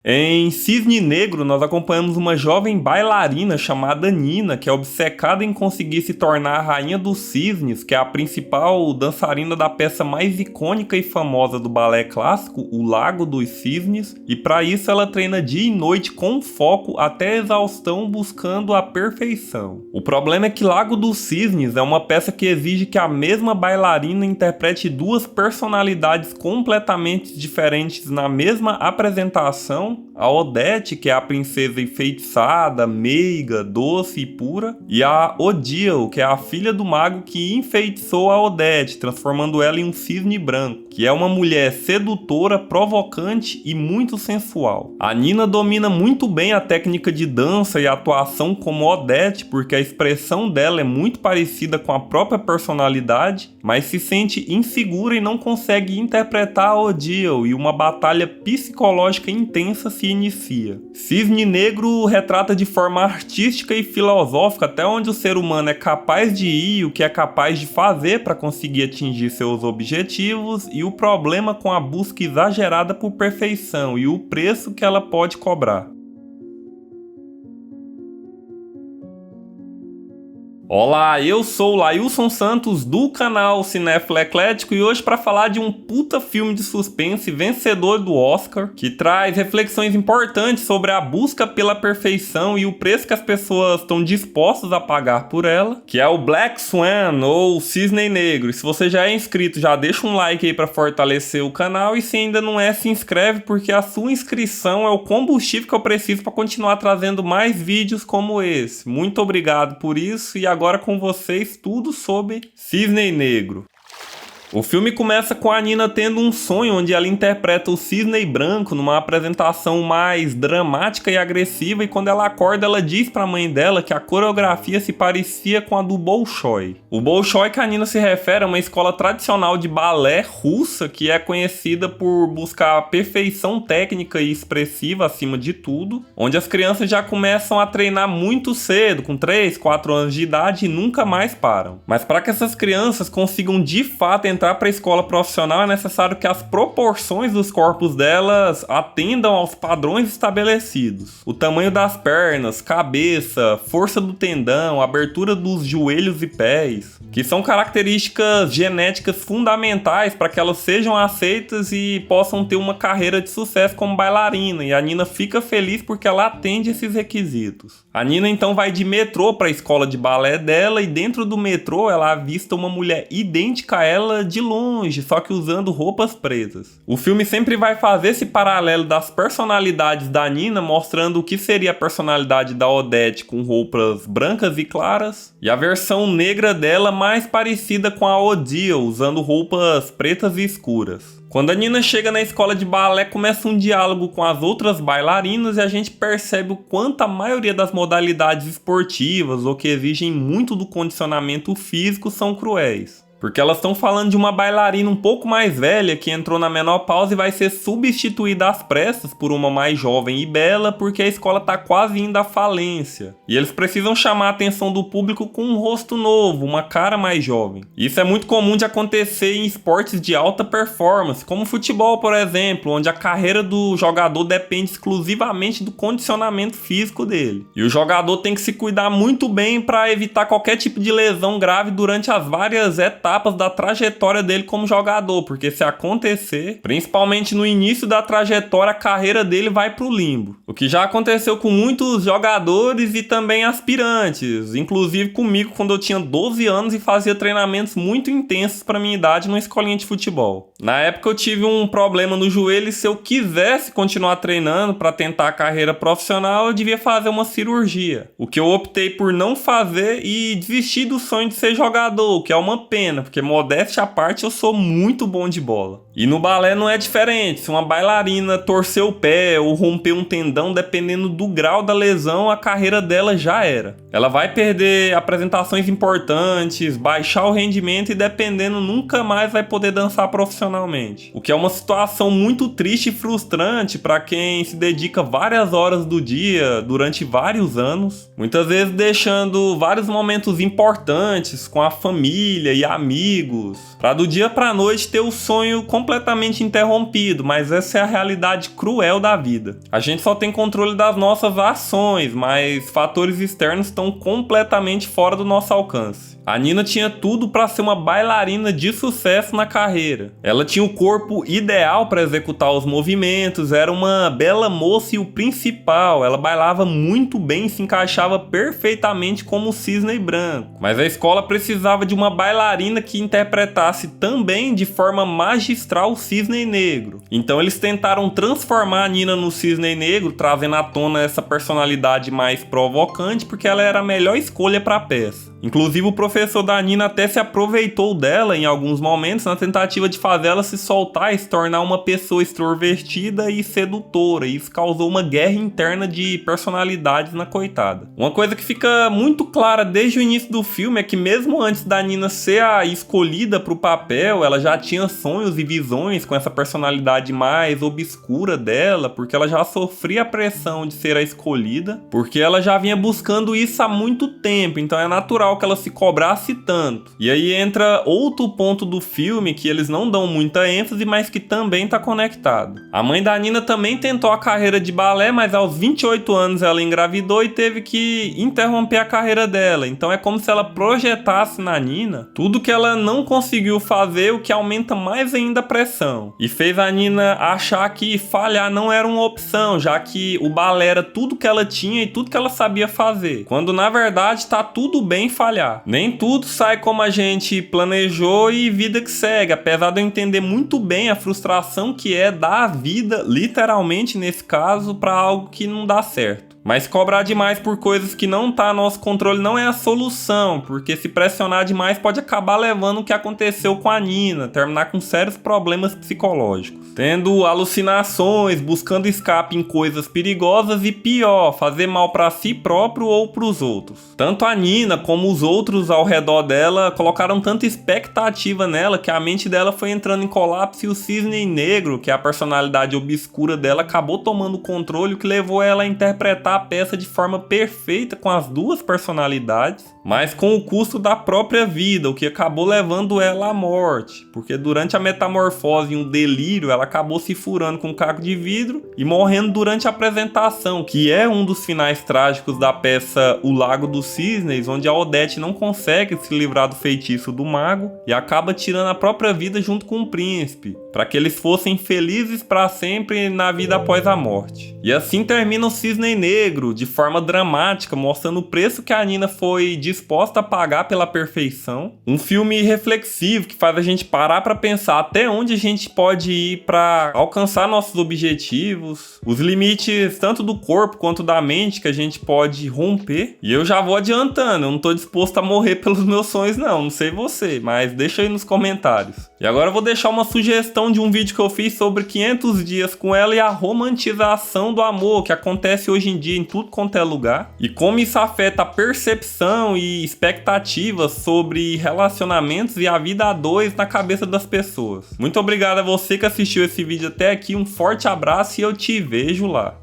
Em Cisne Negro, nós acompanhamos uma jovem bailarina chamada Nina, que é obcecada em conseguir se tornar a Rainha dos Cisnes, que é a principal dançarina da peça mais icônica e famosa do balé clássico, O Lago dos Cisnes, e para isso ela treina dia e noite com foco até a exaustão, buscando a perfeição. O problema é que Lago dos Cisnes é uma peça que exige que a mesma bailarina interprete duas personalidades completamente diferentes na mesma apresentação: a Odete, que é a princesa enfeitiçada, meiga, doce e pura, e a Odile, que é a filha do mago que enfeitiçou a Odete, transformando ela em um cisne branco, que é uma mulher sedutora, provocante e muito sensual. A Nina domina muito bem a técnica de dança e atuação como Odete, porque a expressão dela é muito parecida com a própria personalidade, mas se sente insegura e não consegue interpretar a Odile, e uma batalha psicológica intensa se inicia. Cisne Negro retrata de forma artística e filosófica até onde o ser humano é capaz de ir e o que é capaz de fazer para conseguir atingir seus objetivos, e o problema com a busca exagerada por perfeição e o preço que ela pode cobrar. Olá, eu sou o Lailson Santos do canal Cinéfilo Eclético e hoje para falar de um puta filme de suspense vencedor do Oscar, que traz reflexões importantes sobre a busca pela perfeição e o preço que as pessoas estão dispostas a pagar por ela, que é o Black Swan, ou Cisne Negro. E se você já é inscrito, já deixa um like aí para fortalecer o canal, e se ainda não é, se inscreve, porque a sua inscrição é o combustível que eu preciso para continuar trazendo mais vídeos como esse. Muito obrigado por isso, e agora com vocês tudo sobre Cisne Negro. O filme começa com a Nina tendo um sonho onde ela interpreta o Cisne Branco numa apresentação mais dramática e agressiva, e quando ela acorda ela diz para a mãe dela que a coreografia se parecia com a do Bolshoi. O Bolshoi que a Nina se refere é uma escola tradicional de balé russa que é conhecida por buscar a perfeição técnica e expressiva acima de tudo, onde as crianças já começam a treinar muito cedo, com 3, 4 anos de idade, e nunca mais param. Mas para que essas crianças consigam de fato entrar para a escola profissional, é necessário que as proporções dos corpos delas atendam aos padrões estabelecidos. O tamanho das pernas, cabeça, força do tendão, abertura dos joelhos e pés, que são características genéticas fundamentais para que elas sejam aceitas e possam ter uma carreira de sucesso como bailarina, e a Nina fica feliz porque ela atende esses requisitos. A Nina então vai de metrô para a escola de balé dela, e dentro do metrô ela avista uma mulher idêntica a ela de longe, só que usando roupas pretas. O filme sempre vai fazer esse paralelo das personalidades da Nina, mostrando o que seria a personalidade da Odete com roupas brancas e claras, e a versão negra dela mais parecida com a Odile, usando roupas pretas e escuras. Quando a Nina chega na escola de balé, começa um diálogo com as outras bailarinas e a gente percebe o quanto a maioria das modalidades esportivas ou que exigem muito do condicionamento físico são cruéis. Porque elas estão falando de uma bailarina um pouco mais velha que entrou na menopausa e vai ser substituída às pressas por uma mais jovem e bela, porque a escola está quase indo à falência. E eles precisam chamar a atenção do público com um rosto novo, uma cara mais jovem. Isso é muito comum de acontecer em esportes de alta performance, como o futebol, por exemplo, onde a carreira do jogador depende exclusivamente do condicionamento físico dele. E o jogador tem que se cuidar muito bem para evitar qualquer tipo de lesão grave durante as várias etapas da trajetória dele como jogador, porque se acontecer, principalmente no início da trajetória, a carreira dele vai pro limbo. O que já aconteceu com muitos jogadores e também aspirantes, inclusive comigo quando eu tinha 12 anos e fazia treinamentos muito intensos para minha idade numa escolinha de futebol. Na época eu tive um problema no joelho e se eu quisesse continuar treinando para tentar a carreira profissional, eu devia fazer uma cirurgia. O que eu optei por não fazer e desistir do sonho de ser jogador, o que é uma pena, porque modéstia à parte eu sou muito bom de bola. E no balé não é diferente. Se uma bailarina torcer o pé ou romper um tendão, dependendo do grau da lesão, a carreira dela já era. Ela vai perder apresentações importantes, baixar o rendimento e dependendo nunca mais vai poder dançar profissionalmente. O que é uma situação muito triste e frustrante para quem se dedica várias horas do dia durante vários anos, muitas vezes deixando vários momentos importantes com a família e amigos, para do dia para noite ter o sonho completamente completamente interrompido, mas essa é a realidade cruel da vida. A gente só tem controle das nossas ações, mas fatores externos estão completamente fora do nosso alcance. A Nina tinha tudo para ser uma bailarina de sucesso na carreira. Ela tinha o corpo ideal para executar os movimentos, era uma bela moça e o principal, ela bailava muito bem e se encaixava perfeitamente como o cisne branco. Mas a escola precisava de uma bailarina que interpretasse também de forma magistral o cisne negro. Então eles tentaram transformar a Nina no cisne negro, trazendo à tona essa personalidade mais provocante, porque ela era a melhor escolha para a peça. Inclusive o professor da Nina até se aproveitou dela em alguns momentos na tentativa de fazer ela se soltar e se tornar uma pessoa extrovertida e sedutora, e isso causou uma guerra interna de personalidades na coitada. Uma coisa que fica muito clara desde o início do filme é que mesmo antes da Nina ser a escolhida para o papel, ela já tinha sonhos e visões com essa personalidade mais obscura dela, porque ela já sofria a pressão de ser a escolhida, porque ela já vinha buscando isso há muito tempo, então é natural que ela se cobrasse tanto. E aí entra outro ponto do filme que eles não dão muita ênfase, mas que também tá conectado. A mãe da Nina também tentou a carreira de balé, mas aos 28 anos ela engravidou e teve que interromper a carreira dela. Então é como se ela projetasse na Nina tudo que ela não conseguiu fazer, o que aumenta mais ainda a pressão. E fez a Nina achar que falhar não era uma opção, já que o balé era tudo que ela tinha e tudo que ela sabia fazer. Quando na verdade tá tudo bem falhar. Nem tudo sai como a gente planejou e vida que segue, apesar de eu entender muito bem a frustração que é dar a vida, literalmente nesse caso, para algo que não dá certo. Mas cobrar demais por coisas que não tá no nosso controle não é a solução, porque se pressionar demais pode acabar levando o que aconteceu com a Nina, terminar com sérios problemas psicológicos. Tendo alucinações, buscando escape em coisas perigosas e pior, fazer mal para si próprio ou para os outros. Tanto a Nina como os outros ao redor dela colocaram tanta expectativa nela que a mente dela foi entrando em colapso e o cisne negro, que é a personalidade obscura dela, acabou tomando o controle, o que levou ela a interpretar a peça de forma perfeita com as duas personalidades, mas com o custo da própria vida, o que acabou levando ela à morte, porque durante a metamorfose e um delírio ela acabou se furando com um caco de vidro e morrendo durante a apresentação, que é um dos finais trágicos da peça O Lago dos Cisnes, onde a Odete não consegue se livrar do feitiço do mago e acaba tirando a própria vida junto com o príncipe, para que eles fossem felizes para sempre na vida após a morte. E assim termina o Cisne Negro, de forma dramática, mostrando o preço que a Nina foi disposta a pagar pela perfeição. Um filme reflexivo que faz a gente parar para pensar até onde a gente pode ir para alcançar nossos objetivos, os limites tanto do corpo quanto da mente que a gente pode romper. E eu já vou adiantando, eu não tô disposto a morrer pelos meus sonhos não sei você, mas deixa aí nos comentários. E agora eu vou deixar uma sugestão de um vídeo que eu fiz sobre 500 dias com ela e a romantização do amor que acontece hoje em dia em tudo quanto é lugar, e como isso afeta a percepção e expectativas sobre relacionamentos e a vida a dois na cabeça das pessoas. Muito obrigado a você que assistiu esse vídeo até aqui, um forte abraço e eu te vejo lá.